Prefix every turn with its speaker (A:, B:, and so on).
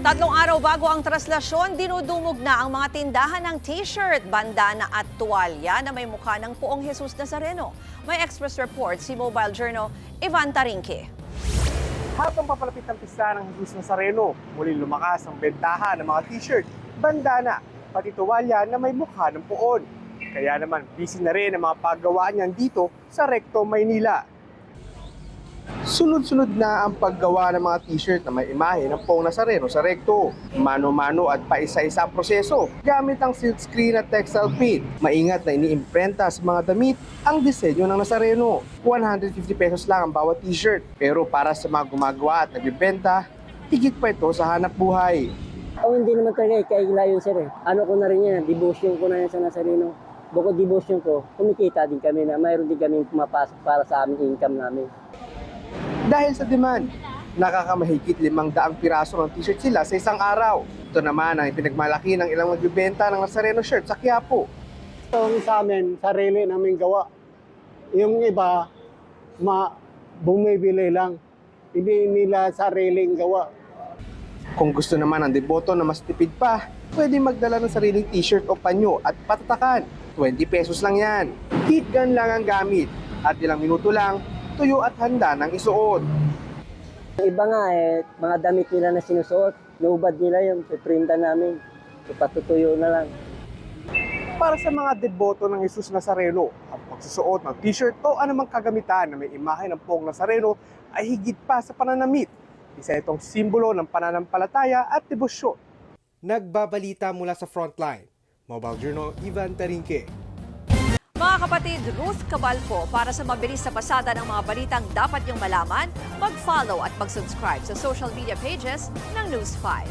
A: Tatlong araw bago ang traslasyon, dinudumog na ang mga tindahan ng t-shirt, bandana at tuwalya na may mukha ng Poong Jesus Nazareno. May Express report si Mobile Journal Ivan Tarinque.
B: Habang papalapit ang pista ng Jesus Nazareno, muling lumakas ang bentahan ng mga t-shirt, bandana, pati tuwalya na may mukha ng poon. Kaya naman, busy na rin ang mga paggawaan niyan dito sa Recto, Maynila. Sunod-sunod na ang paggawa ng mga t-shirt na may imahe ng Poong Nazareno sa Recto. Mano-mano at paisa-isa ang proseso gamit ang silkscreen at textile print. Maingat na iniimprenta sa mga damit ang disenyo ng Nazareno. 150 pesos lang ang bawat t-shirt. Pero para sa mga gumagawa at nagbibenta, higit pa ito sa hanap buhay.
C: Hindi naman talaga ikaigla yun, sir. Ano ko na rin yan, devotion ko na yan sa Nazareno. Bukod devotion ko, kumikita din kami na mayroon din kami pumapasok para sa aming income namin.
B: Dahil sa demand, nakakamahigit 500 piraso ng t-shirt sila sa isang araw. Ito naman ang pinagmalaki ng ilang magbibenta ng Nazareno shirt sa Quiapo.
D: Ito sa amin, sarili namin gawa. Yung iba, bumibili lang. Hindi nila sariling gawa.
B: Kung gusto naman ng deboto na mas tipid pa, pwede magdala ng sariling t-shirt o panyo at patatakan. 20 pesos lang yan. Heat gun lang ang gamit at ilang minuto lang, tuyo at handa ng isuot.
C: Iba nga mga damit nila na sinusuot, nubad nila yung piprinta namin. Ipatutuyo na lang.
B: Para sa mga deboto ng Jesus Nazareno, ang pagsusuot ng t-shirt o anumang kagamitan na may imahe ng Poong Nazareno ay higit pa sa pananamit. Isa itong simbolo ng pananampalataya at debosyon. Nagbabalita mula sa Frontline. Mobile Journal Ivan Tarinque.
A: Mga kapatid, Ruth Cabalco, para sa mabilis na pasada ng mga balitang dapat niyong malaman, mag-follow at mag-subscribe sa social media pages ng News 5.